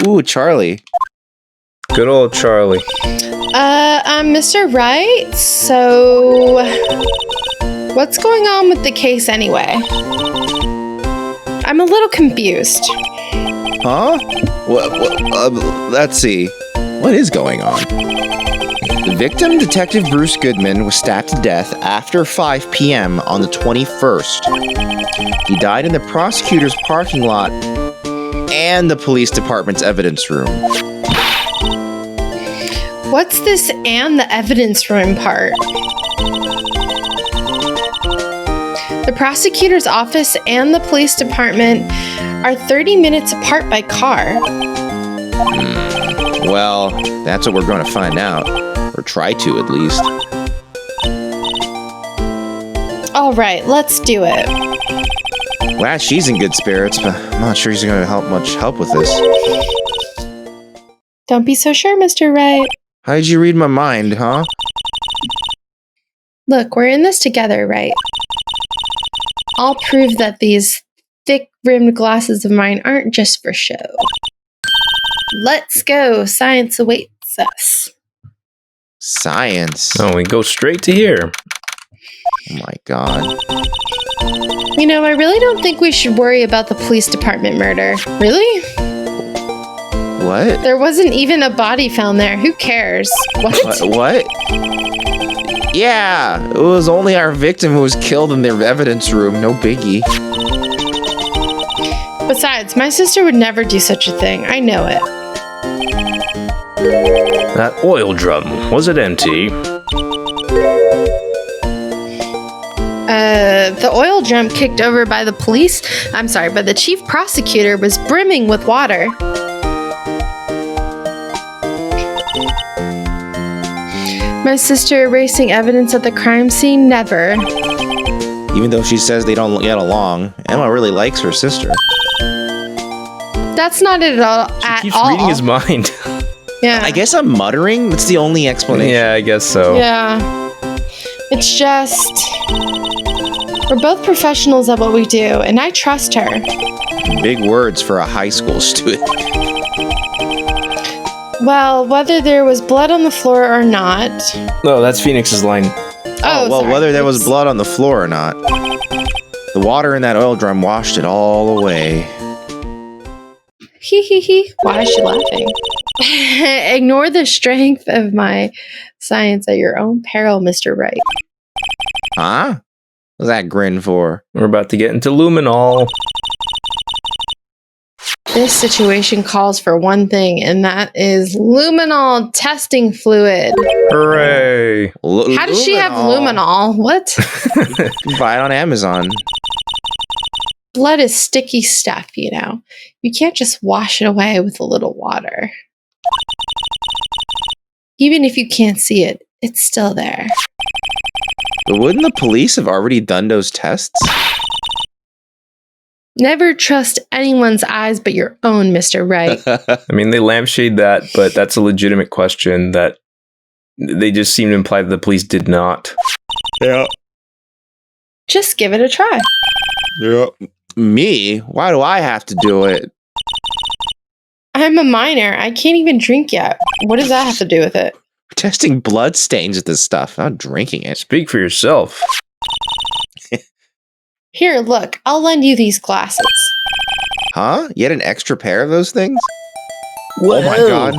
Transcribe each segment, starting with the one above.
Ooh, Charlie. Good old Charlie. I'm Mr. Wright. So, what's going on with the case anyway? I'm a little confused. Huh? Let's see. What is going on? The victim, Detective Bruce Goodman, was stabbed to death after 5 p.m. on the 21st. He died in the prosecutor's parking lot and the police department's evidence room. What's this and the evidence room part? The prosecutor's office and the police department are 30 minutes apart by car. Well, that's what we're going to find out. Or try to, at least. All right, let's do it. Well, she's in good spirits, but I'm not sure she's going to have much help with this. Don't be so sure, Mr. Wright. How did you read my mind, huh? Look, we're in this together, right? I'll prove that these thick-rimmed glasses of mine aren't just for show. Let's go. Science awaits us. Science. Oh, we go straight to here. Oh my god. You know, I really don't think we should worry about the police department murder. Really? What? There wasn't even a body found there. Who cares? What? Yeah, it was only our victim who was killed in their evidence room. No biggie. Besides, my sister would never do such a thing. I know it. That oil drum, was it empty? The oil drum kicked over by the by the chief prosecutor was brimming with water. My sister erasing evidence at the crime scene? Never. Even though she says they don't get along, Emma really likes her sister. That's not it at all. She keeps reading his mind. Yeah. I guess I'm muttering. That's the only explanation. Yeah, I guess so. Yeah. It's just... we're both professionals at what we do, and I trust her. Big words for a high school student. Well, whether there was blood on the floor or not... No, that's Phoenix's line. Well, sorry. whether there was blood on the floor or not, the water in that oil drum washed it all away. Hee hee hee. Why is she laughing? Ignore the strength of my science at your own peril, Mr. Wright. Huh? What's that grin for? We're about to get into luminol. This situation calls for one thing, and that is luminol testing fluid. Hooray! How does she have luminol? What? You can buy it on Amazon. Blood is sticky stuff, you know. You can't just wash it away with a little water. Even if you can't see it, it's still there. But wouldn't the police have already done those tests? Never trust anyone's eyes but your own, Mr. Wright. I mean, they lampshade that, but that's a legitimate question that they just seem to imply that the police did not. Yeah. Just give it a try. Yeah. Me? Why do I have to do it? I'm a minor. I can't even drink yet. What does that have to do with it? We're testing blood stains with this stuff, not drinking it. Speak for yourself. Here, look. I'll lend you these glasses. Huh? You had an extra pair of those things? Whoa. Oh my god.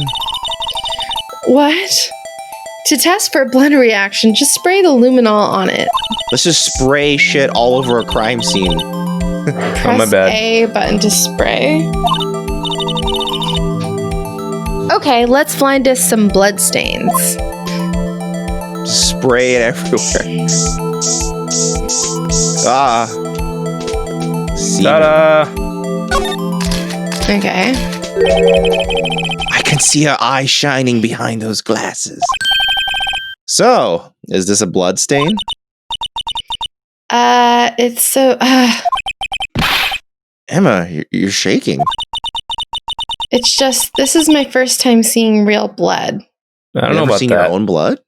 What? To test for a blood reaction, just spray the luminol on it. Let's just spray shit all over a crime scene. Press my bad. A button to spray. Okay, let's find us some blood stains. Just spray it everywhere. Ah. Ta-da! Okay. I can see her eye shining behind those glasses. So, is this a blood stain? It's so... Emma, you're shaking. It's just, this is my first time seeing real blood. I don't You know ever about seen that. your own blood?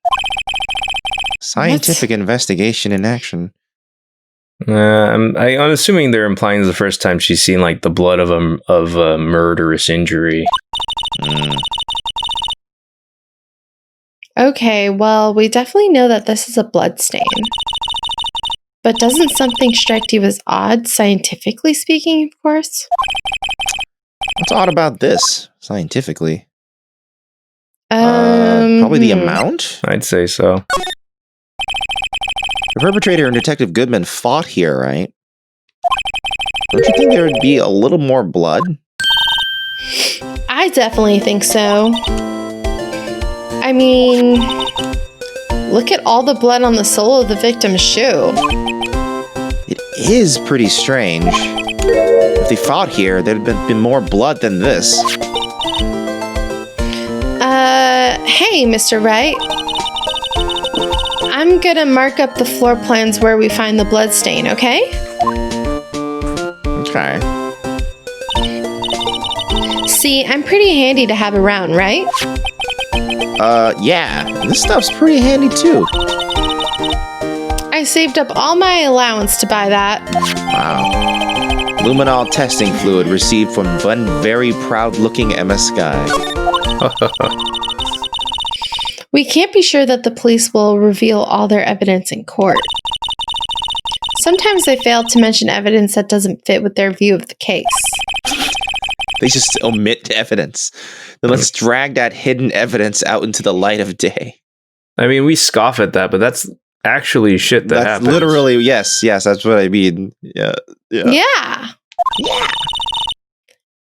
Scientific investigation in action. I'm assuming they're implying this is the first time she's seen like the blood of a murderous injury. Okay, well, we definitely know that this is a blood stain. But doesn't something strike you as odd, scientifically speaking, of course? What's odd about this, scientifically? Probably the amount? I'd say so. The perpetrator and Detective Goodman fought here, right? Don't you think there would be a little more blood? I definitely think so. I mean, look at all the blood on the sole of the victim's shoe. It is pretty strange. If they fought here, there'd have been more blood than this. Hey, Mr. Wright. I'm gonna mark up the floor plans where we find the blood stain, okay? Okay. See, I'm pretty handy to have around, right? Yeah. This stuff's pretty handy, too. I saved up all my allowance to buy that. Wow. Luminol testing fluid received from one very proud-looking MS guy. We can't be sure that the police will reveal all their evidence in court. Sometimes they fail to mention evidence that doesn't fit with their view of the case. They just omit evidence. Then let's drag that hidden evidence out into the light of day. I mean, we scoff at that, but that's actually shit that That's happens. literally, yes, that's what I mean. Yeah. Yeah.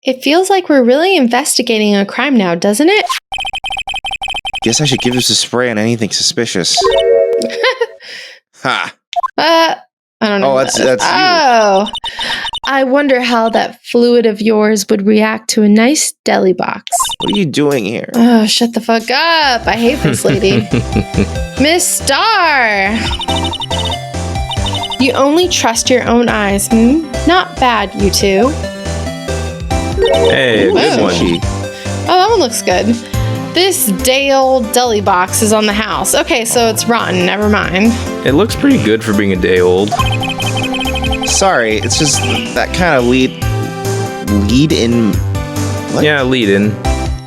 It feels like we're really investigating a crime now, doesn't it? Guess I should give this a spray on anything suspicious. Ha! I don't know. Oh, that's you. Oh, I wonder how that fluid of yours would react to a nice deli box. What are you doing here? Oh, shut the fuck up. I hate this lady. Miss Star! You only trust your own eyes. Not bad, you two. Hey, a good one. Oh, that one looks good. This day-old deli box is on the house. Okay, so it's rotten. Never mind. It looks pretty good for being a day old. Sorry, it's just that kind of lead in. What? Yeah, lead in.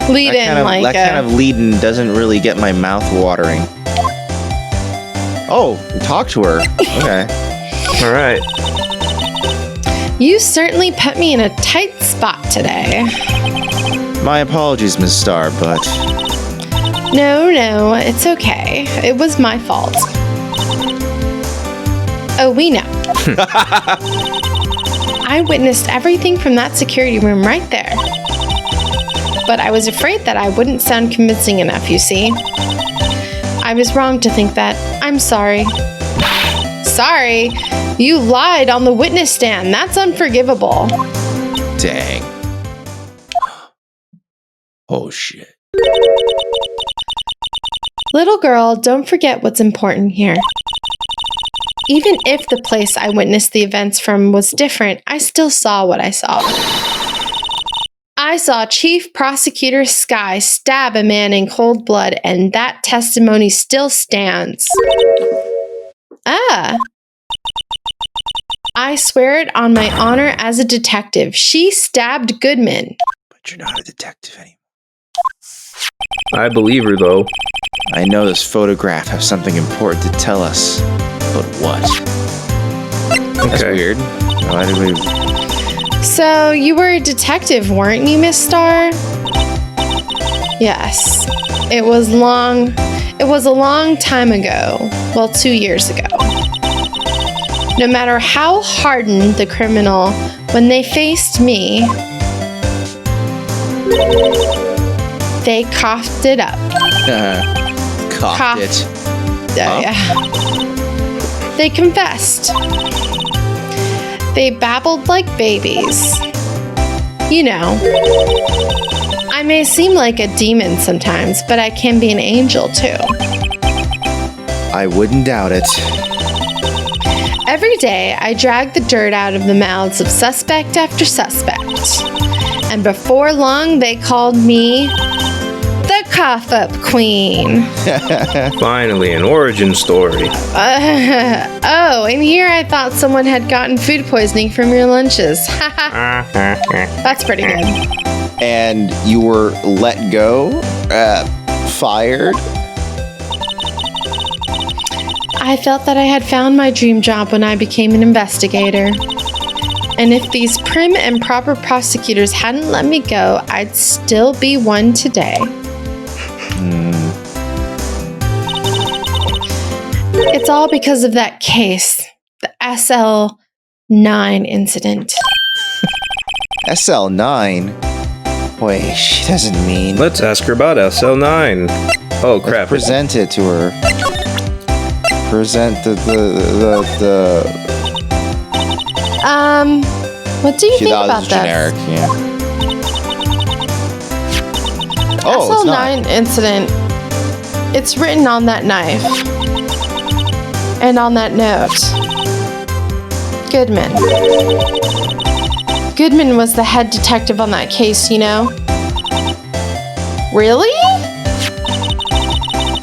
Lead in like that kind of lead in doesn't really get my mouth watering. Oh, talk to her. Okay. All right. You certainly put me in a tight spot today. My apologies, Miss Star, but No, it's okay. It was my fault. Oh, we know. I witnessed everything from that security room right there. But I was afraid that I wouldn't sound convincing enough, you see. I was wrong to think that. I'm sorry. Sorry? You lied on the witness stand. That's unforgivable. dang. Oh shit. Little girl, don't forget what's important here. Even if the place I witnessed the events from was different, I still saw what I saw. I saw Chief Prosecutor Sky stab a man in cold blood, and that testimony still stands. I swear it on my honor as a detective. She stabbed Goodman. But you're not a detective anymore. I believe her, though. I know this photograph has something important to tell us, but what? That's Okay. weird. Why did we... So, you were a detective, weren't you, Miss Star? Yes. It was a long time ago. Well, 2 years ago. No matter how hardened the criminal, when they faced me, they coughed it up. Coughed it. Yeah. They confessed. They babbled like babies. You know. I may seem like a demon sometimes, but I can be an angel too. I wouldn't doubt it. Every day, I drag the dirt out of the mouths of suspect after suspect. And before long, they called me the cough-up queen. Finally, an origin story. Oh, and here I thought someone had gotten food poisoning from your lunches. Ha ha That's pretty good. And you were let go? Fired? I felt that I had found my dream job when I became an investigator. And if these prim and proper prosecutors hadn't let me go, I'd still be one today. It's all because of that case, the SL9 incident. SL9? Wait, she doesn't mean... Let's ask her about SL9. Oh, crap. Let's present it to her. Present the What do you think that about was that? generic, yeah. Oh, it's SL9 not. incident. It's written on that knife. And on that note. Goodman. Goodman was the head detective on that case, you know? Really?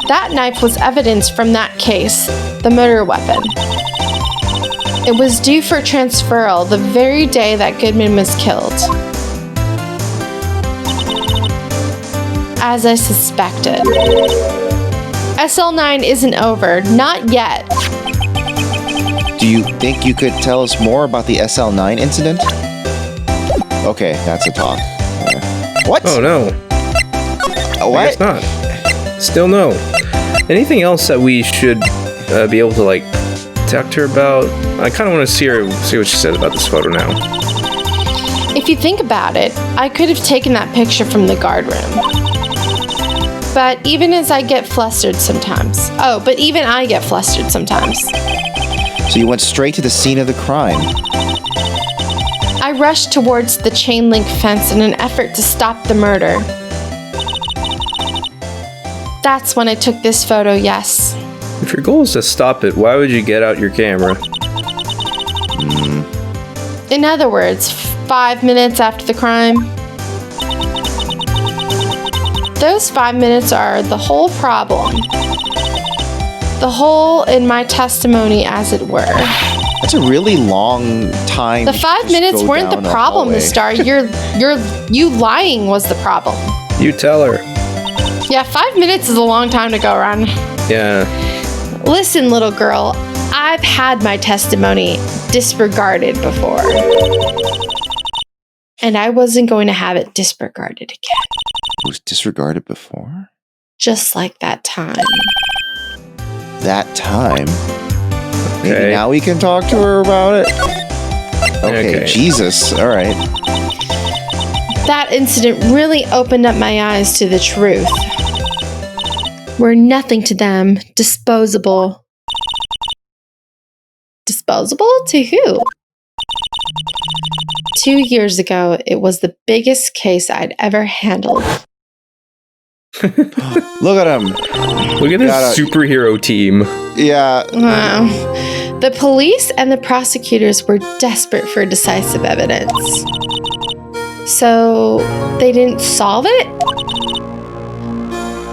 That knife was evidence from that case, the murder weapon. It was due for transferal the very day that Goodman was killed. As I suspected. SL9 isn't over. Not yet. Do you think you could tell us more about the SL9 incident? Okay, that's a talk. What? Oh, no. What? I guess not. Still no. Anything else that we should be able to, like, talk to her about? I kind of want to see what she says about this photo now. If you think about it, I could have taken that picture from the guard room. But even I get flustered sometimes. So you went straight to the scene of the crime. I rushed towards the chain link fence in an effort to stop the murder. That's when I took this photo, yes. If your goal is to stop it, why would you get out your camera? In other words, 5 minutes after the crime. Those 5 minutes are the whole problem. The hole in my testimony, as it were. That's a really long time. The 5 minutes weren't the problem, Miss Star. You lying was the problem. You tell her. Yeah, 5 minutes is a long time to go around. Yeah. Listen, little girl, I've had my testimony disregarded before. And I wasn't going to have it disregarded again. It was disregarded before? Just like that time. That time? Okay. Maybe now we can talk to her about it? Okay. Jesus. All right. That incident really opened up my eyes to the truth. We're nothing to them. Disposable. Disposable? To who? 2 years ago, it was the biggest case I'd ever handled. Look at him. Look at this superhero team. Yeah. Wow. The police and the prosecutors were desperate for decisive evidence. So they didn't solve it?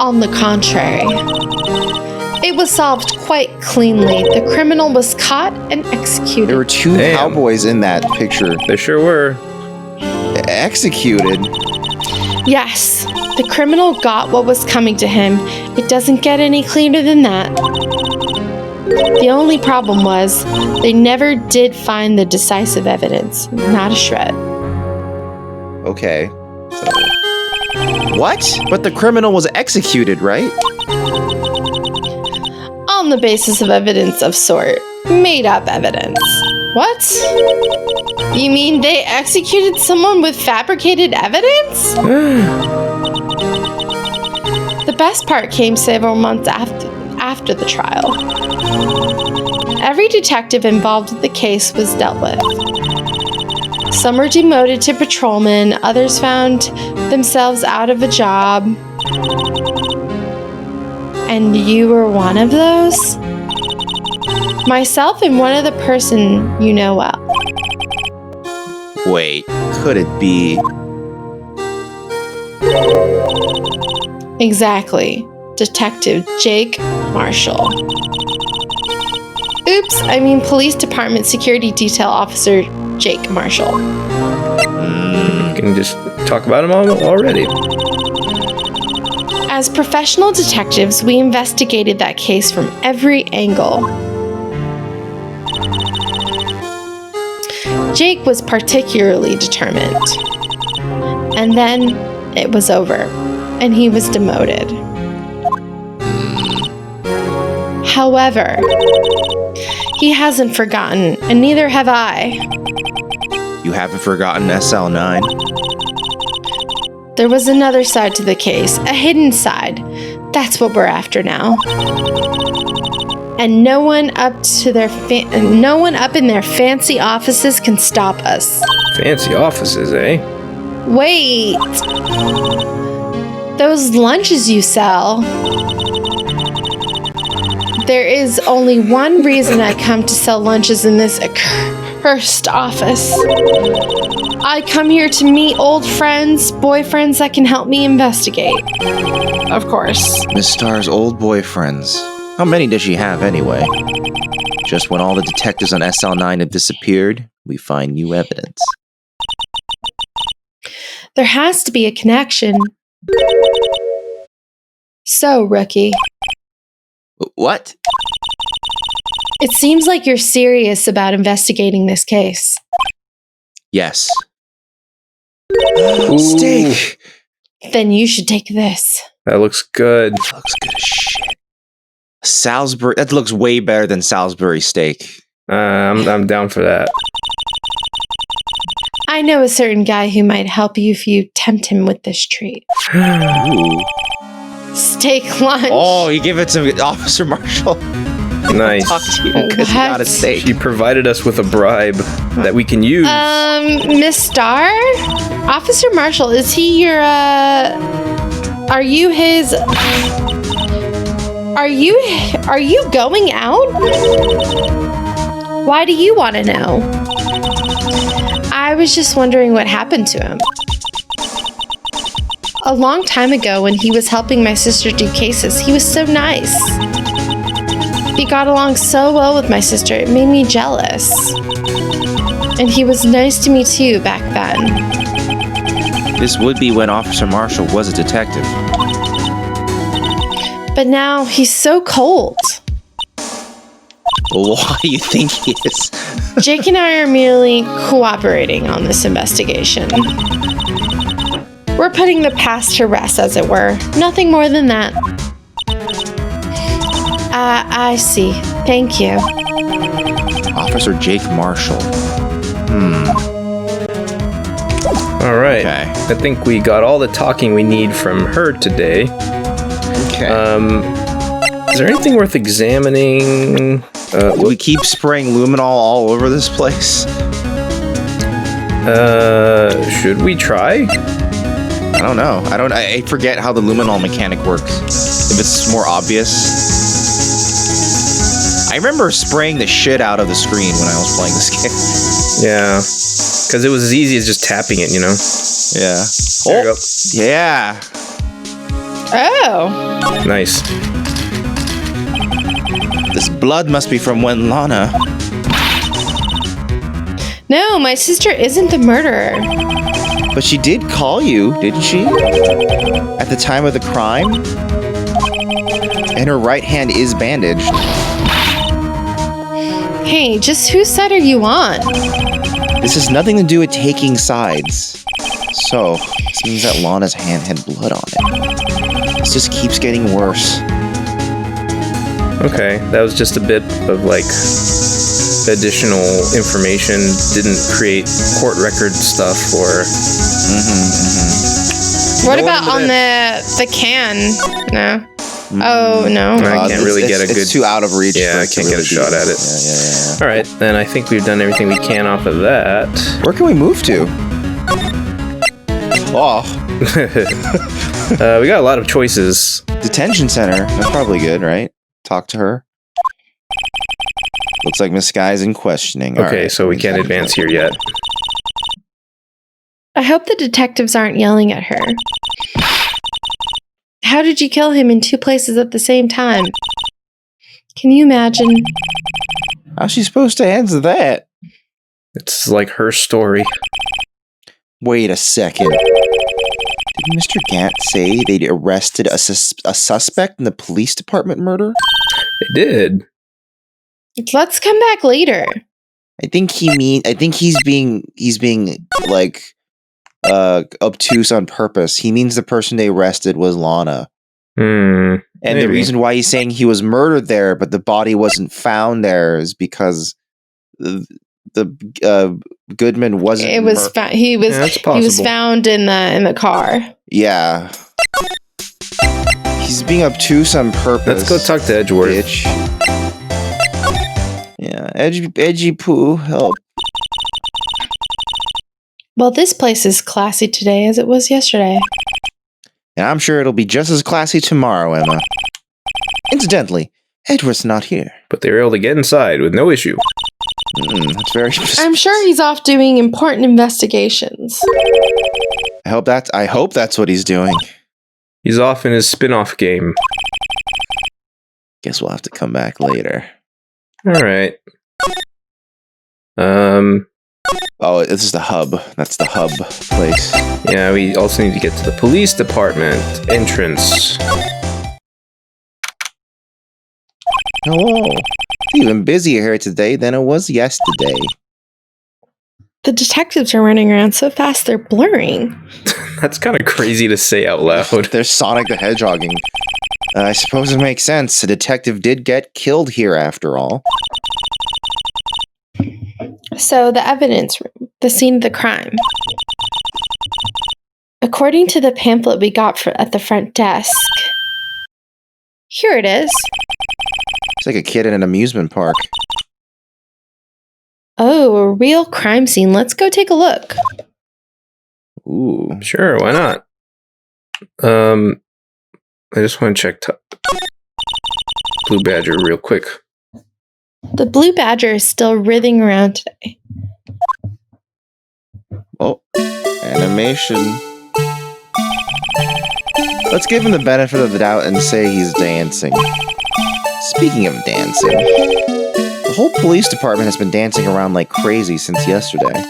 On the contrary. It was solved quite cleanly. The criminal was caught and executed. There were two cowboys in that picture. They sure were. Executed? Yes, the criminal got what was coming to him. It doesn't get any cleaner than that. The only problem was, they never did find the decisive evidence. Not a shred. Okay. So. What? But the criminal was executed, right? On the basis of evidence of sort. Made up evidence. What? You mean they executed someone with fabricated evidence? The best part came several months after the trial. Every detective involved in the case was dealt with. Some were demoted to patrolmen, others found themselves out of a job. And you were one of those? Myself and one other person you know well. Wait, could it be? Exactly. Detective Jake Marshall. Oops, I mean Police Department Security Detail Officer Jake Marshall. You can just talk about him already. As professional detectives, we investigated that case from every angle. Jake was particularly determined. And then it was over, and he was demoted. However, he hasn't forgotten, and neither have I. You haven't forgotten SL9? There was another side to the case, a hidden side. That's what we're after now. And no one up in their fancy offices can stop us. Fancy offices, eh? Wait. Those lunches you sell. There is only one reason I come to sell lunches in this accursed office. I come here to meet old friends, boyfriends that can help me investigate. Of course. Miss Star's old boyfriends. How many does she have anyway? Just when all the detectives on SL9 have disappeared, we find new evidence. There has to be a connection. So, rookie. What? It seems like you're serious about investigating this case. Yes. Ooh, Steak! Then you should take this. that looks good. That looks good as shit. Salisbury. That looks way better than Salisbury steak. I'm down for that. I know a certain guy who might help you if you tempt him with this treat. Ooh. Steak lunch. Oh, you give it to Officer Marshall. Nice. Talk to you because you got a steak. She provided us with a bribe that we can use. Miss Star? Officer Marshall, is he your, are you his... Are you going out? Why do you want to know? I was just wondering what happened to him. A long time ago when he was helping my sister do cases, he was so nice. He got along so well with my sister, it made me jealous. And he was nice to me too back then. This would be when Officer Marshall was a detective. But now he's so cold. Well, why do you think he is? Jake and I are merely cooperating on this investigation. We're putting the past to rest, as it were. Nothing more than that. I see. Thank you. Officer Jake Marshall. All right. Okay. I think we got all the talking we need from her today. Okay. Is there anything worth examining? Do we keep spraying luminol all over this place? Should we try? I don't know. I forget how the luminol mechanic works. If it's more obvious. I remember spraying the shit out of the screen when I was playing this game. Yeah. Because it was as easy as just tapping it, you know? Yeah. There you go. Yeah. Oh. Nice. This blood must be from when Lana. No, my sister isn't the murderer. But she did call you, didn't she? At the time of the crime? And her right hand is bandaged. Hey, just whose side are you on? This has nothing to do with taking sides. So, this means that Lana's hand had blood on it. This just keeps getting worse. Okay, that was just a bit of, like, additional information. Didn't create court record stuff or... What about on the can? No. Oh, no. I can't really get a good... It's too out of reach. Yeah, I can't get a shot at it. Yeah. All right, then I think we've done everything we can off of that. Where can we move to? Oh. We got a lot of choices. Detention Center. That's probably good, right? Talk to her. Looks like Miss Sky's in questioning. All Okay, right. so we can't advance here yet. I hope the detectives aren't yelling at her. How did you kill him in two places at the same time? Can you imagine? How's she supposed to answer that? It's like her story. Wait a second. Did Mr. Gant say they'd arrested a suspect in the police department murder? They did. Let's come back later. I think he's being like obtuse on purpose. He means the person they arrested was Lana. And Maybe. the reason why he's saying he was murdered there, but the body wasn't found there, is because the Goodman wasn't. It was he was found in the car. Yeah, he's being obtuse on purpose. Let's go talk to Edgeworth. Bitch. Yeah, edgy poo, help. Well, this place is classy today as it was yesterday. And I'm sure it'll be just as classy tomorrow, Emma. Incidentally, Edward's not here. But they were able to get inside with no issue. That's very. I'm sure he's off doing important investigations. I hope that's what he's doing. He's off in his spin-off game. Guess we'll have to come back later. All right. Oh, this is the hub. That's the hub place. Yeah, we also need to get to the police department entrance. Hello. Even busier here today than it was yesterday. The detectives are running around so fast they're blurring. That's kind of crazy to say out loud. They're Sonic the Hedgehogging. I suppose it makes sense. A detective did get killed here after all. So, the evidence room, the scene of the crime. According to the pamphlet we got at the front desk, here it is. It's like a kid in an amusement park. Oh, a real crime scene. Let's go take a look. Ooh. Sure, why not? I just want to check Blue Badger real quick. The Blue Badger is still writhing around today. Oh, animation. Let's give him the benefit of the doubt and say he's dancing. Speaking of dancing, the whole police department has been dancing around like crazy since yesterday.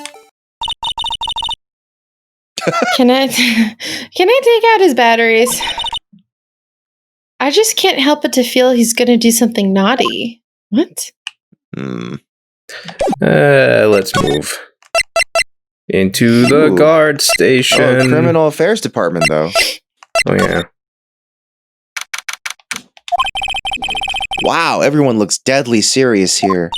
Can I take out his batteries? I just can't help but to feel he's going to do something naughty. What? Let's move into the guard station. Oh, criminal affairs department, though. Oh, yeah. Wow, everyone looks deadly serious here.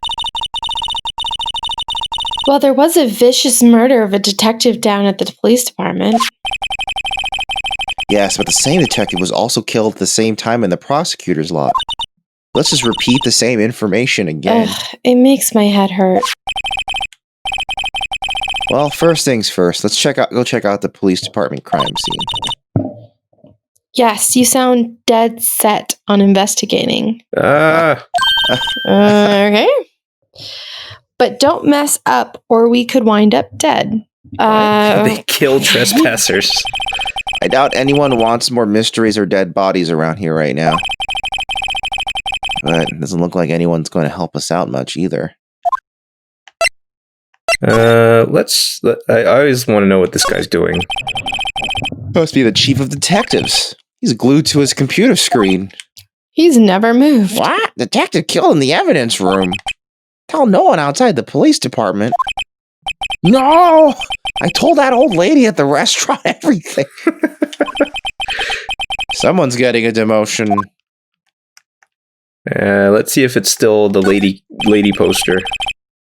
Well, there was a vicious murder of a detective down at the police department. Yes, but the same detective was also killed at the same time in the prosecutor's lot. Let's just repeat the same information again. It makes my head hurt. Well, first things first. Let's go check out the police department crime scene. Yes, you sound dead set on investigating. Ah. Okay. But don't mess up or we could wind up dead. They kill trespassers. I doubt anyone wants more mysteries or dead bodies around here right now. But it doesn't look like anyone's going to help us out much either. I always want to know what this guy's doing. Must be the chief of detectives. He's glued to his computer screen. He's never moved. What? Detective killed in the evidence room. Tell no one outside the police department. No! I told that old lady at the restaurant everything. Someone's getting a demotion. Let's see if it's still the lady poster.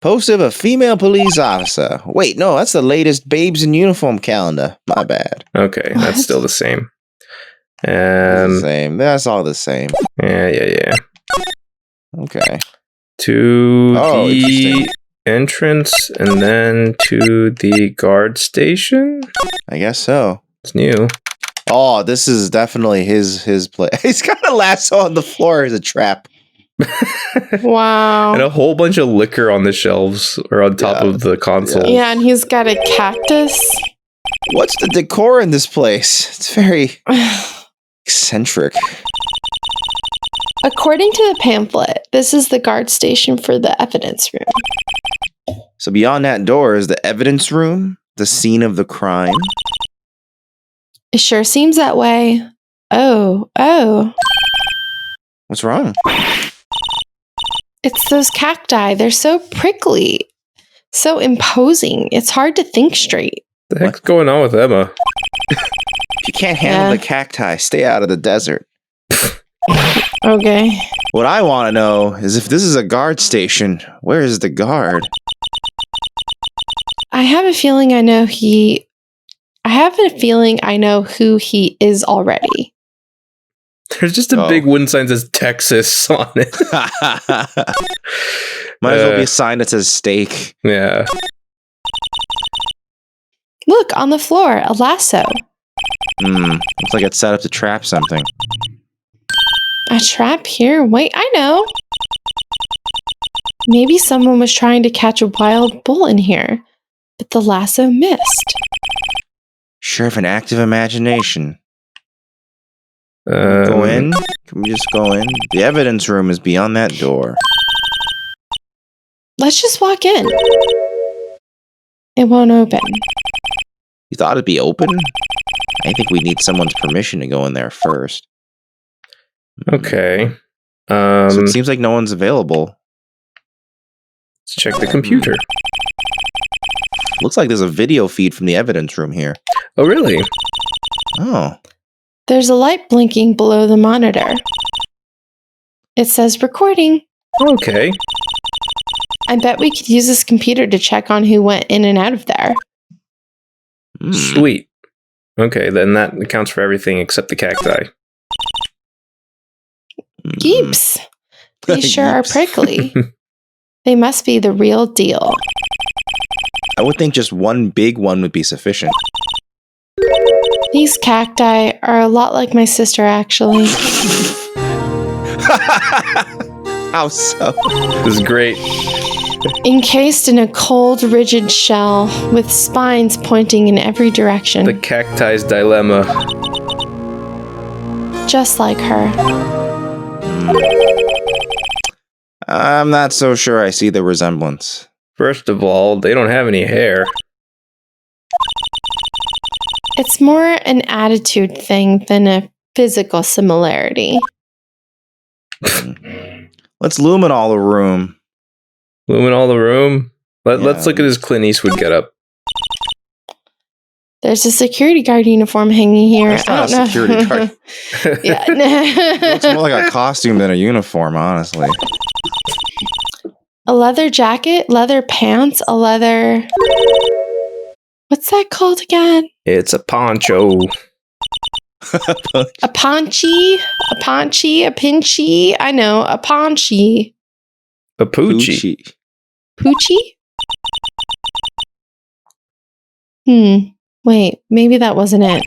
Post of a female police officer. Wait, no, that's the latest Babes in Uniform calendar. My bad. Okay, What? that's still the same. The same. That's all the same. Yeah. Okay. To the interesting. entrance and then to the guard station? I guess so. It's new. Oh, this is definitely his place. He's got a lasso on the floor as a trap. Wow. And a whole bunch of liquor on the shelves or on top of the console. Yeah, and he's got a cactus. What's the decor in this place? It's very eccentric. According to the pamphlet, this is the guard station for the evidence room. So beyond that door is the evidence room, the scene of the crime. It sure seems that way. Oh. What's wrong? It's those cacti. They're so prickly, so imposing. It's hard to think straight. The heck's going on with Emma? If you can't handle the cacti, stay out of the desert. Okay. What I want to know is if this is a guard station, where is the guard? I have a feeling I know who he is already. There's just a big wooden sign that says Texas on it. Might as well be a sign that says steak. Yeah. Look, on the floor, a lasso. Looks like it's set up to trap something. A trap here? Wait, I know. Maybe someone was trying to catch a wild bull in here, but the lasso missed. Sure have an active imagination. Can Go in? Can we just go in? The evidence room is beyond that door. Let's just walk in. It won't open. You thought it'd be open? I think we need someone's permission to go in there first. Okay. So it seems like no one's available. Let's check the computer. Looks like there's a video feed from the evidence room here. Oh, really? Oh. There's a light blinking below the monitor. It says recording. Okay. I bet we could use this computer to check on who went in and out of there. Sweet. Okay, then that accounts for everything except the cacti. Geeps. These sure are Geeps. prickly. They must be the real deal. I would think just one big one would be sufficient. These cacti are a lot like my sister, actually. How so? This is great. Encased in a cold, rigid shell with spines pointing in every direction. The cacti's dilemma. Just like her. I'm not so sure I see the resemblance. First of all, they don't have any hair. It's more an attitude thing than a physical similarity. Let's luminol the room. Luminol the room? Let's look at his Clint Eastwood getup. There's a security guard uniform hanging here. That's not I don't a security guard. Yeah. It looks more like a costume than a uniform, honestly. A leather jacket, leather pants, a leather... What's that called again? It's a poncho. A paunchy? A paunchy? A pinchy? I know, a paunchy. A poochie. Poochie? Wait, maybe that wasn't it.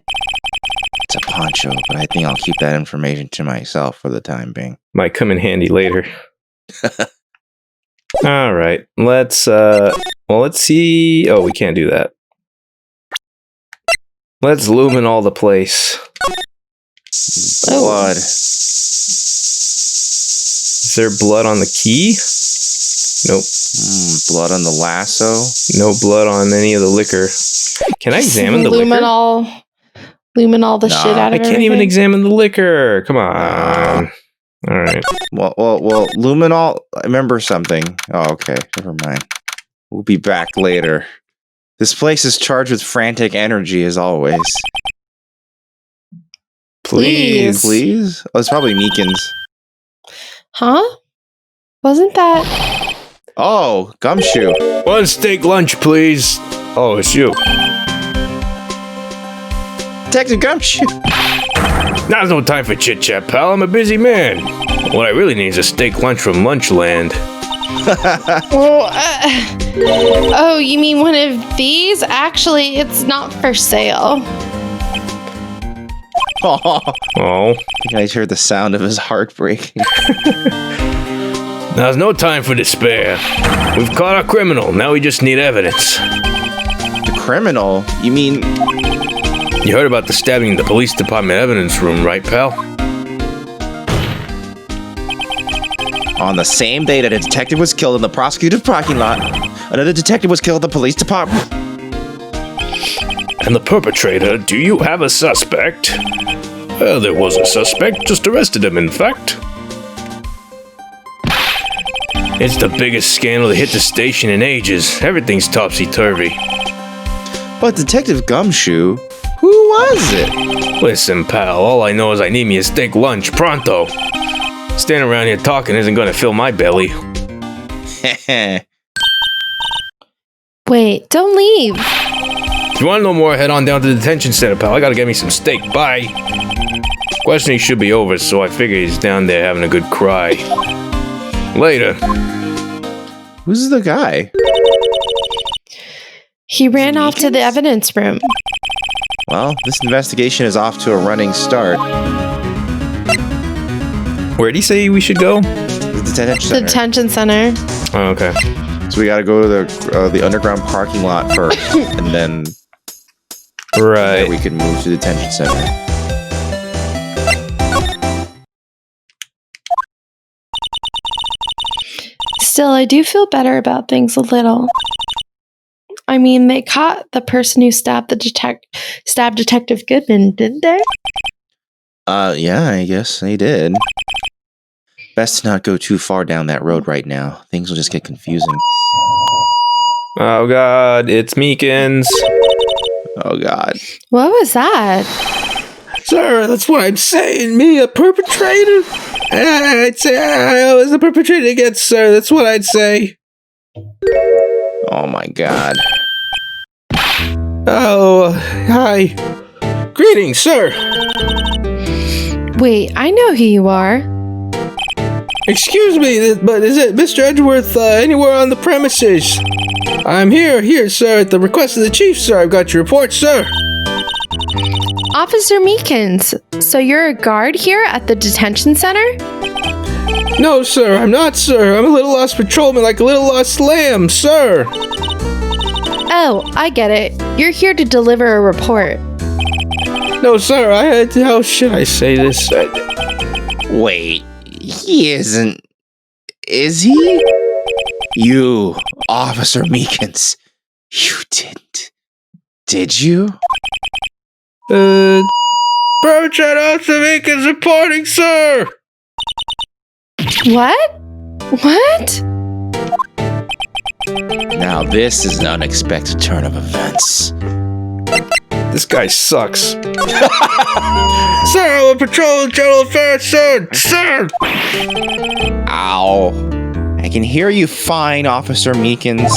It's a poncho, but I think I'll keep that information to myself for the time being. Might come in handy later. All right, let's see. Oh, we can't do that. Let's luminol the place. Blood. Is there blood on the key? Nope. Blood on the lasso. No blood on any of the liquor. Can I examine the liquor? Luminol the shit out of I it. can't even examine the liquor. Come on. All right. Well, luminol. I remember something. Oh, okay. Never mind. We'll be back later. This place is charged with frantic energy, as always. Please. Oh, it's probably MEEKINS. Huh? Wasn't that... Oh, Gumshoe. One steak lunch, please. Oh, it's you. Detective Gumshoe. Now's no time for chit-chat, pal. I'm a busy man. What I really need is a steak lunch from Lunchland. Oh, you mean one of these? Actually, it's not for sale. Oh. You guys heard the sound of his heart breaking. Now's no time for despair. We've caught our criminal. Now we just need evidence. The criminal? You mean... You heard about the stabbing in the police department evidence room, right, pal? On the same day that a detective was killed in the prosecutor's parking lot, Another detective was killed at the police department. And the perpetrator, do you have a suspect? Well, there was a suspect, just arrested him, in fact. It's the biggest scandal to hit the station in ages. Everything's topsy-turvy. But Detective Gumshoe, who was it? Listen, pal, all I know is I need me a steak lunch, pronto. Standing around here talking isn't gonna fill my belly. Wait, don't leave. If you want to know more, head on down to the detention center, pal. I gotta get me some steak. Bye. Questioning should be over, so I figure he's down there having a good cry. Later. Who's the guy? He ran off to the evidence room. Well, this investigation is off to a running start. Where'd he say we should go? The detention center. Detention center. Oh, okay. So we gotta go to the underground parking lot first, and then Right. we can move to the detention center. Still, I do feel better about things a little. I mean, they caught the person who stabbed Detective Goodman, didn't they? Yeah, I guess they did. Best to not go too far down that road right now. Things will just get confusing. Oh god, it's MEEKINS. Oh god. What was that? Sir, that's what I'm saying. Me, a perpetrator? I'd say I was a perpetrator against, sir. That's what I'd say. Oh my god. Oh, hi. Greetings, sir. Wait, I know who you are. Excuse me, but is it Mr. Edgeworth anywhere on the premises? I'm here, sir, at the request of the chief, sir. I've got your report, sir. Officer Meekins, so you're a guard here at the detention center? No, sir, I'm not, sir. I'm a little lost patrolman like a little lost lamb, sir. Oh, I get it. You're here to deliver a report. No, sir, how should I say this? Wait, he isn't... Is he? You, Officer Meekins. You didn't. Did you? Perpetrator Officer Meekins reporting, sir! What? What? Now this is an unexpected turn of events. This guy sucks. Sir, I'm a patrol general affairs, sir! Sir! Ow. I can hear you fine, Officer Meekins.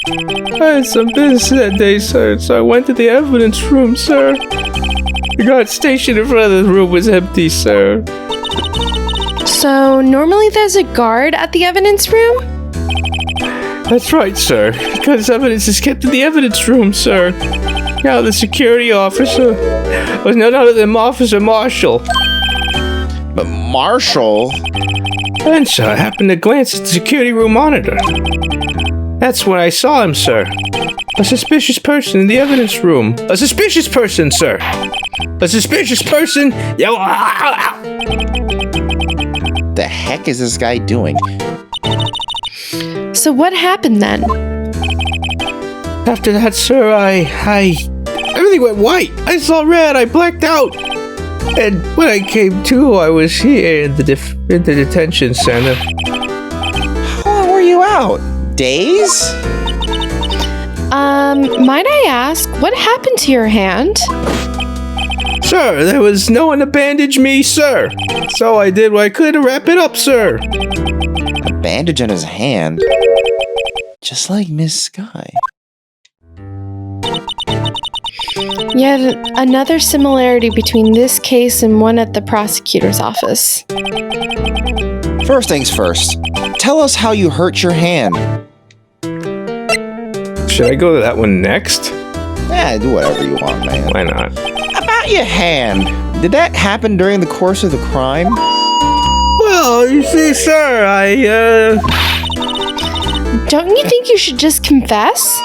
I had some business that day, sir, so I went to the evidence room, sir. The guard stationed in front of the room was empty, sir. So, normally there's a guard at the evidence room? That's right, sir. Because evidence is kept in the evidence room, sir. Now the security officer was none other than Officer Marshall. But Marshall? And sir, I happened to glance at the security room monitor. That's when I saw him, sir. A suspicious person in the evidence room. A suspicious person, sir. A suspicious person. The heck is this guy doing? So what happened then? After that, sir, everything went white. I saw red. I blacked out. And when I came to, I was here in the detention center. How long were you out? Days? Might I ask, what happened to your hand? Sir, there was no one to bandage me, sir. So I did what I could to wrap it up, sir. A bandage on his hand? Just like Miss Sky. Yet another similarity between this case and one at the prosecutor's office. First things first. Tell us how you hurt your hand. Should I go to that one next? Yeah, do whatever you want, man. Why not? About your hand. Did that happen during the course of the crime? Well, you see, sir, Don't you think you should just confess?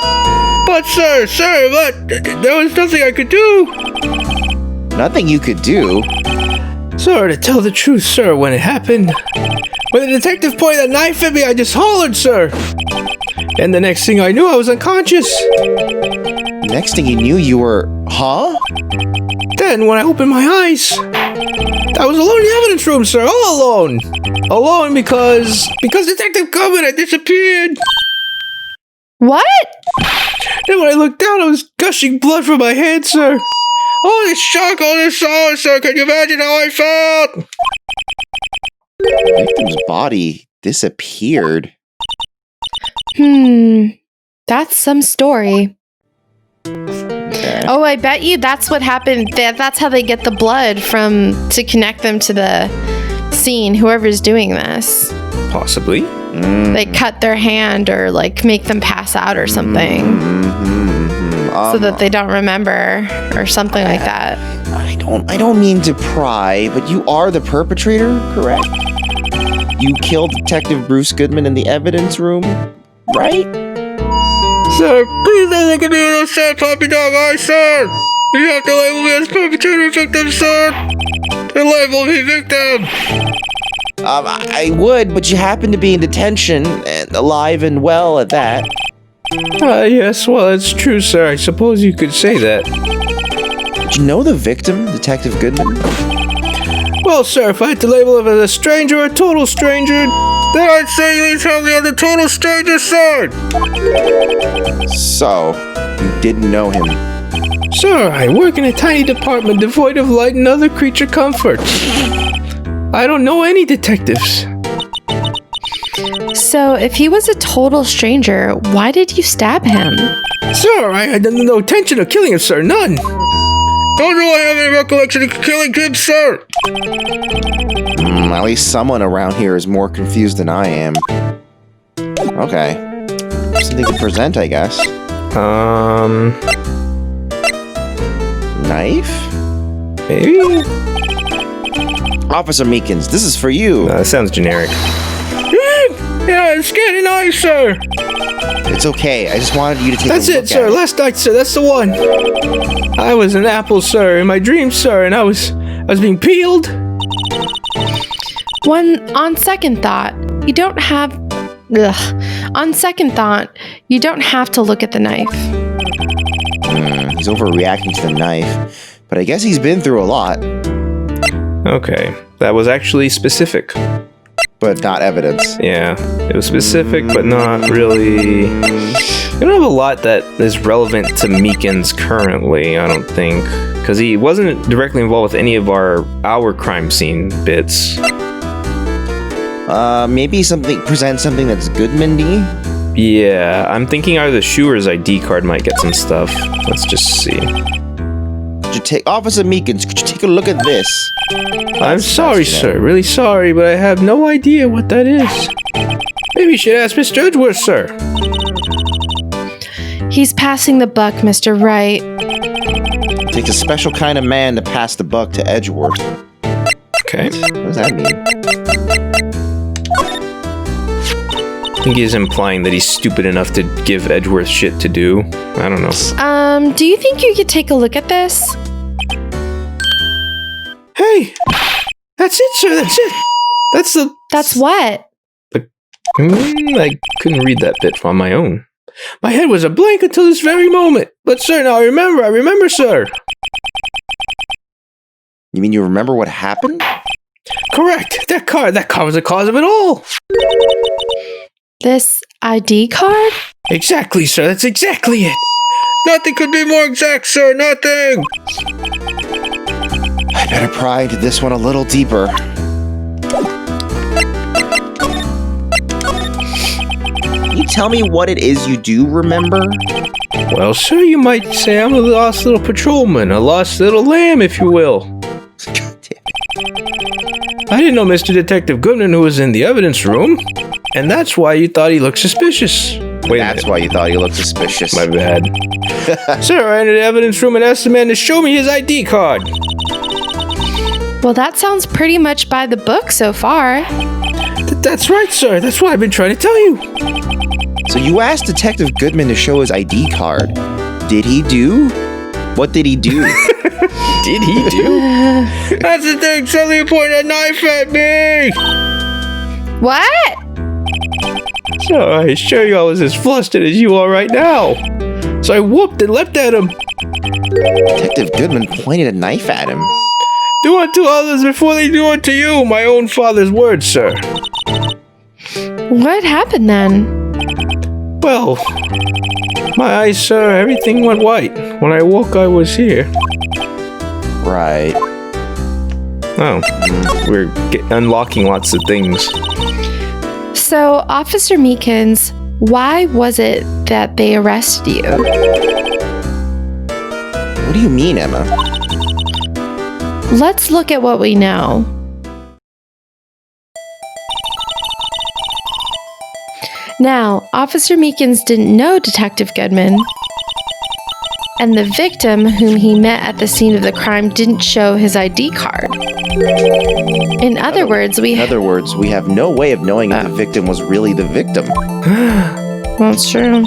But, sir, but there was nothing I could do. Nothing you could do? Sir, to tell the truth, sir, when it happened, when the detective pointed a knife at me, I just hollered, sir. And the next thing I knew, I was unconscious. Next thing you knew, you were... Huh? Then, when I opened my eyes, I was alone in the evidence room, sir, all alone. Alone because Detective Goodman had disappeared. What? Then when I looked down, I was gushing blood from my head, sir. All this shock, all this sorrow, sir. Can you imagine how I felt? The victim's body disappeared. That's some story. Okay. Oh, I bet you that's what happened. That's how they get the blood to connect them to the scene, whoever's doing this. Possibly. They cut their hand or like make them pass out or something. So that they don't remember or something like that. I don't mean to pry, but you are the perpetrator, correct? You killed Detective Bruce Goodman in the evidence room, right? Sir, please don't look at me with those sad puppy dog eyes, sir. You have to label me as perpetrator victim, sir. And label me victim. I would, but you happen to be in detention, and alive and well at that. Yes, well, it's true, sir. I suppose you could say that. Did you know the victim, Detective Goodman? Well, sir, if I had to label him as a stranger or a total stranger, then I'd say he's hardly on the total stranger side. So, you didn't know him? Sir, I work in a tiny department devoid of light and other creature comforts. I don't know any detectives. So, if he was a total stranger, why did you stab him? Sir, I had no intention of killing him, sir. None. Nor do I have any recollection of killing him, sir. At least someone around here is more confused than I am. Okay. Something to present, I guess. Knife? Maybe? Officer Meekins, this is for you. That sounds generic. Yeah, it's getting nice, sir. It's okay. I just wanted you to take That's a look it, sir. at it. Last night, sir. That's the one. I was an apple, sir, in my dreams, sir, and I was being peeled. On second thought, you don't have to look at the knife. He's overreacting to the knife, but I guess he's been through a lot. Okay, that was actually specific. But not evidence. Yeah, it was specific, but not really. We don't have a lot that is relevant to Meekins currently, I don't think. Because he wasn't directly involved with any of our crime scene bits. Maybe present something that's Goodman-y? Yeah, I'm thinking either Shu or his ID card might get some stuff. Let's just see. Officer Meekins, could you take a look at this? I'm sorry, sir. Really sorry, but I have no idea what that is. Maybe you should ask Mr. Edgeworth, sir. He's passing the buck, Mr. Wright. It takes a special kind of man to pass the buck to Edgeworth. Okay. What does that mean? I think he's implying that he's stupid enough to give Edgeworth shit to do. I don't know. Do you think you could take a look at this? Hey! That's it, sir, that's it! That's what? I couldn't read that bit on my own. My head was a blank until this very moment. But sir, now I remember, sir. You mean you remember what happened? Correct! That car was the cause of it all! This ID card? Exactly, sir, that's exactly it! Nothing could be more exact, sir, nothing! I better pry into this one a little deeper. Can you tell me what it is you do remember? Well, sir, you might say I'm a lost little patrolman, a lost little lamb, if you will. I didn't know Mr. Detective Goodman who was in the evidence room, and that's why you thought he looked suspicious. That's why you thought he looked suspicious. My bad. Sir, I entered the evidence room and asked the man to show me his ID card. Well, that sounds pretty much by the book so far. That's right, sir. That's what I've been trying to tell you. So you asked Detective Goodman to show his ID card. Did he do? What did he do? Did he do? That's the thing. Suddenly pointed a knife at me. What? So I assure you I was as flustered as you are right now. So I whooped and leapt at him. Detective Goodman pointed a knife at him. Do unto others before they do unto you, my own father's words, sir. What happened then? Well, my eyes, sir, everything went white. When I woke, I was here. Right. Oh, we're unlocking lots of things. So, Officer Meekins, why was it that they arrested you? What do you mean, Emma? Let's look at what we know. Now, Officer Meekins didn't know Detective Goodman, and the victim whom he met at the scene of the crime didn't show his ID card. In other words, we have no way of knowing if the victim was really the victim. Well, it's true.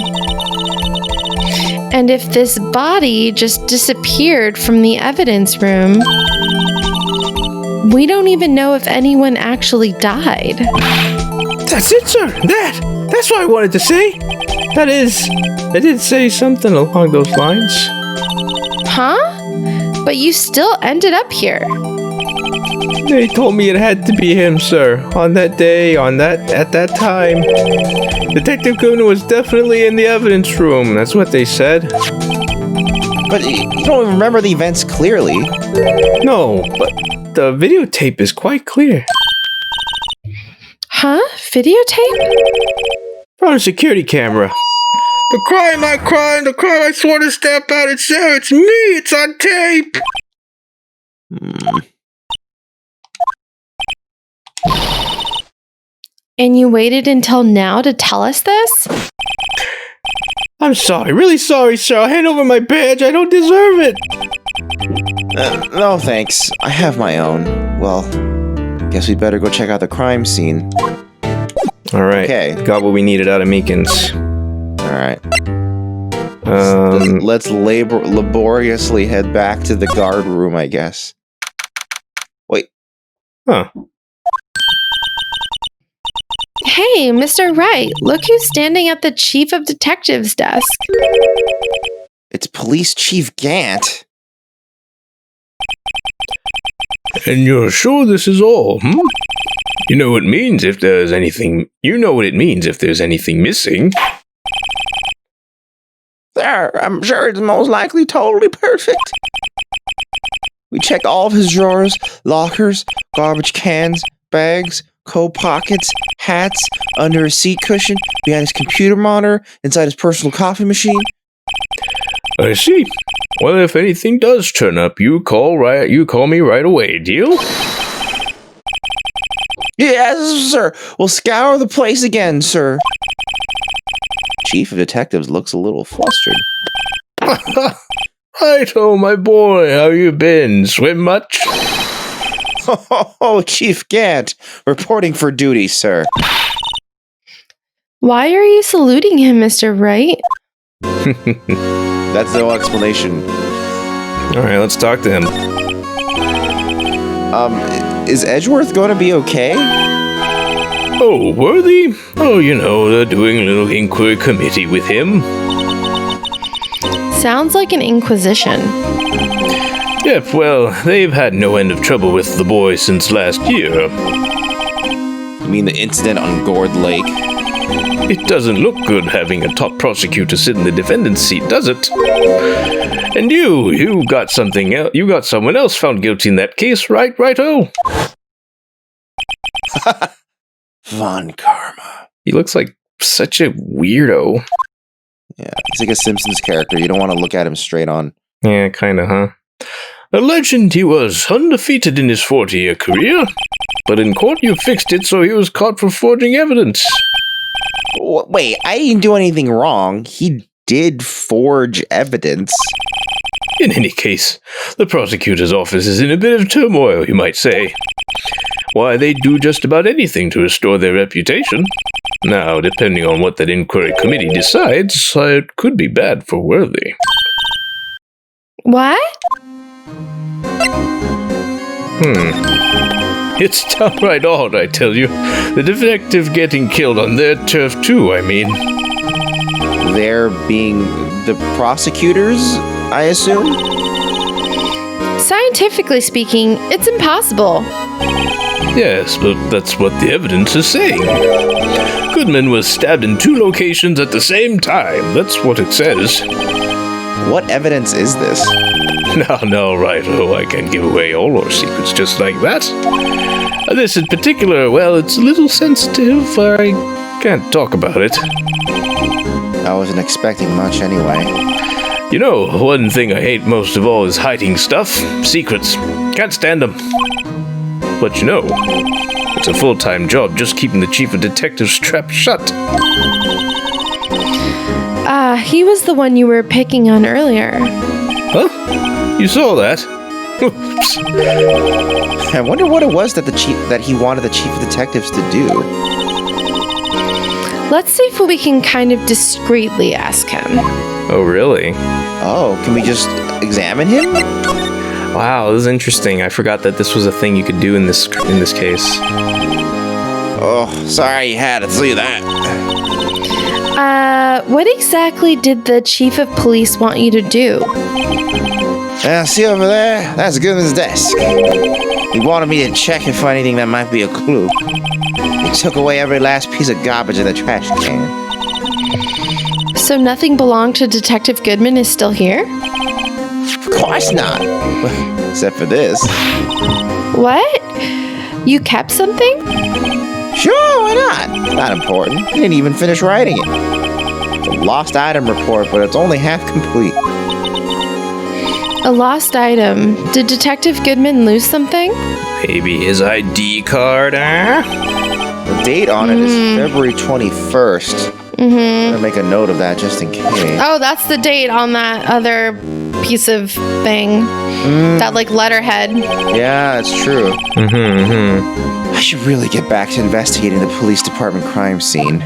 And if this body just disappeared from the evidence room, we don't even know if anyone actually died. That's it, sir. That's what I wanted to say. That is, I did say something along those lines. Huh? But you still ended up here. They told me it had to be him, sir. On that day, at that time. Detective Goodman was definitely in the evidence room. That's what they said. But you don't remember the events clearly. No, but the videotape is quite clear. Huh? Videotape? On a security camera. The crime I swore to stamp out, it's there, it's me, it's on tape! And you waited until now to tell us this? I'm sorry, really sorry, sir. I'll hand over my badge, I don't deserve it! No thanks, I have my own. Well, guess we better go check out the crime scene. Alright, okay. Got what we needed out of Meekins. Alright. Let's laboriously head back to the guard room, I guess. Wait. Huh. Hey, Mr. Wright, look who's standing at the Chief of Detectives desk. It's Police Chief Gant. And you're sure this is all, You know what it means if there's anything... You know what it means if there's anything missing. There, I'm sure it's most likely totally perfect. We checked all of his drawers, lockers, garbage cans, bags, coat pockets, hats, under his seat cushion, behind his computer monitor, inside his personal coffee machine. I see. Well, if anything does turn up, you call me right away, deal? Yes, sir. We'll scour the place again, sir. Chief of Detectives looks a little flustered. Righto, my boy. How you been? Swim much? Oh, Chief Gant, reporting for duty, sir. Why are you saluting him, Mr. Wright? That's no explanation. Alright, let's talk to him. Is Edgeworth going to be okay? Oh, Worthy? Oh, you know, they're doing a little inquiry committee with him. Sounds like an inquisition. Yep, well, they've had no end of trouble with the boy since last year. You mean the incident on Gourd Lake? It doesn't look good having a top prosecutor sit in the defendant's seat, does it? And you got something else. You got someone else found guilty in that case, right? Righto? Von Karma. He looks like such a weirdo. Yeah, he's like a Simpsons character. You don't want to look at him straight on. Yeah, kinda, huh? A legend, he was undefeated in his 40-year career. But in court, you fixed it so he was caught for forging evidence. Wait, I didn't do anything wrong. He did forge evidence. In any case, the prosecutor's office is in a bit of turmoil, you might say. Why, they do just about anything to restore their reputation. Now, depending on what that inquiry committee decides, it could be bad for Worthy. What? It's downright odd, I tell you. The detective getting killed on their turf too, I mean. They're being the prosecutors, I assume? Scientifically speaking, it's impossible. Yes, but that's what the evidence is saying. Goodman was stabbed in 2 locations at the same time. That's what it says. What evidence is this? No, righto, I can't give away all our secrets just like that. This in particular, well, it's a little sensitive. I can't talk about it. I wasn't expecting much anyway. You know, one thing I hate most of all is hiding stuff. Secrets. Can't stand them. But you know, it's a full-time job just keeping the chief of detectives trap shut. He was the one you were picking on earlier. Huh? You saw that? Oops. I wonder what it was that he wanted the chief of detectives to do. Let's see if we can kind of discreetly ask him. Oh, really? Oh, can we just examine him? Wow, this is interesting. I forgot that this was a thing you could do in this case. Oh, sorry you had to see that. What exactly did the chief of police want you to do? See over there? That's Goodman's desk. He wanted me to check and find anything that might be a clue. He took away every last piece of garbage in the trash can. So nothing belonged to Detective Goodman is still here? Of course not. Except for this. What? You kept something? Sure, why not? Not important. He didn't even finish writing it. It's a lost item report, but it's only half complete. A lost item. Did Detective Goodman lose something? Maybe his ID card, huh? The date on it is February 21st. I'm gonna make a note of that just in case. Oh, that's the date on that other piece of thing. That, like, letterhead. Yeah, it's true. I should really get back to investigating the police department crime scene.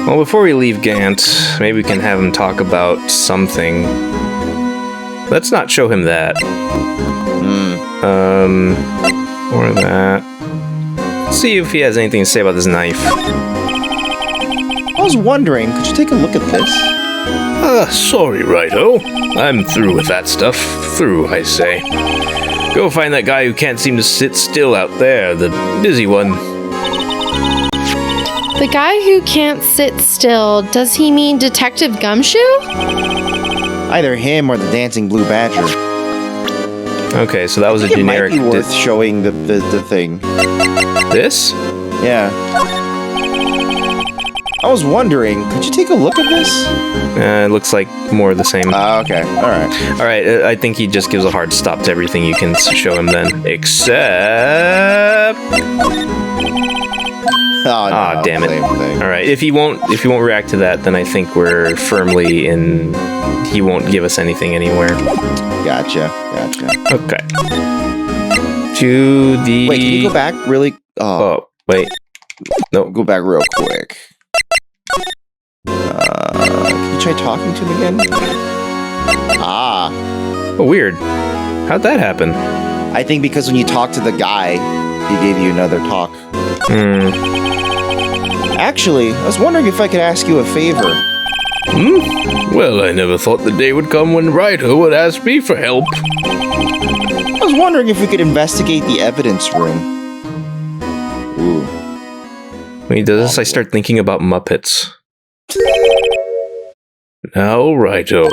Well, before we leave Gant, maybe we can have him talk about something. Let's not show him that. Or that. Let's see if he has anything to say about this knife. I was wondering, could you take a look at this? Sorry, righto. I'm through with that stuff. Through, I say. Go find that guy who can't seem to sit still out there, the busy one. The guy who can't sit still, does he mean Detective Gumshoe? Either him or the dancing blue badger. Okay, so that was a generic... It might be worth showing the thing. This? Yeah. I was wondering, could you take a look at this? It looks like more of the same. Okay, alright. Alright, I think he just gives a hard stop to everything you can show him then. Except... Oh, no, damn it. Alright, if he won't react to that, then I think we're firmly in... He won't give us anything anywhere. Gotcha. Okay. To the... Wait, can you go back really... Oh, wait. No. Go back real quick. Can you try talking to him again? Oh, weird. How'd that happen? I think because when you talk to the guy, he gave you another talk. Actually, I was wondering if I could ask you a favor. Well, I never thought the day would come when Wright would ask me for help. I was wondering if we could investigate the evidence room. Ooh. When he does this, I start thinking about Muppets. Now, righto.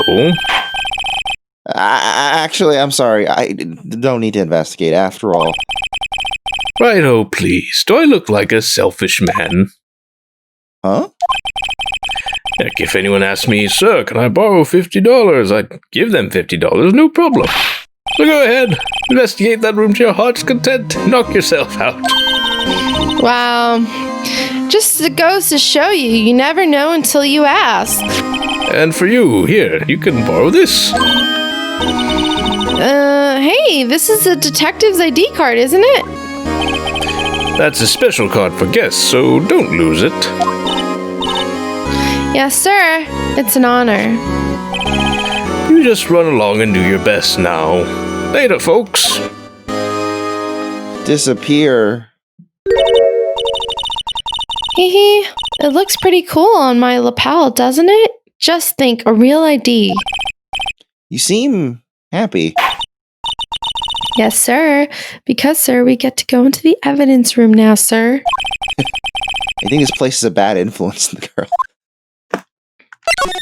Actually, I'm sorry. I don't need to investigate after all. Righto, please. Do I look like a selfish man? Huh? Heck, if anyone asked me, sir, can I borrow $50? I'd give them $50, no problem. So go ahead, investigate that room to your heart's content. Knock yourself out. Wow. Just goes to show you, you never know until you ask. And for you, here, you can borrow this. Hey, this is a detective's ID card, isn't it? That's a special card for guests, so don't lose it. Yes, sir. It's an honor. You just run along and do your best now. Later, folks. Disappear. Hee. It looks pretty cool on my lapel, doesn't it? Just think, a real ID. You seem happy. Yes, sir. Because, sir, we get to go into the evidence room now, sir. I think this place is a bad influence on the girl.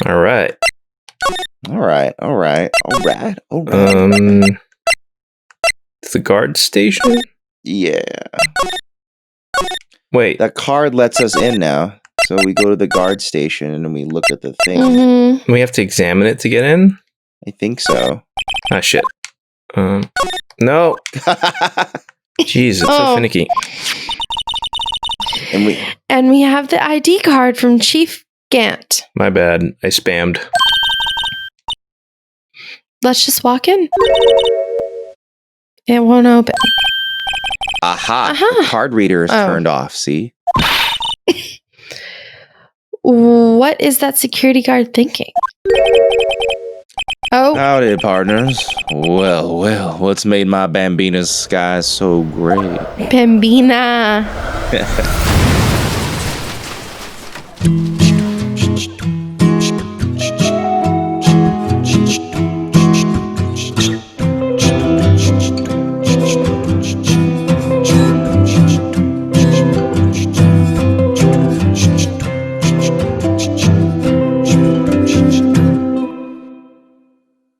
All right. The guard station? Yeah. Wait. That card lets us in now. So we go to the guard station and we look at the thing. Mm-hmm. We have to examine it to get in? I think so. Ah, shit. No. Jeez, it's so finicky. And we have the ID card from Chief Gant. My bad. I spammed. Let's just walk in. It won't open. Aha. The card reader is turned off, see? What is that security guard thinking? Oh. Howdy, partners. Well, what's made my Bambina's skies so great? Bambina.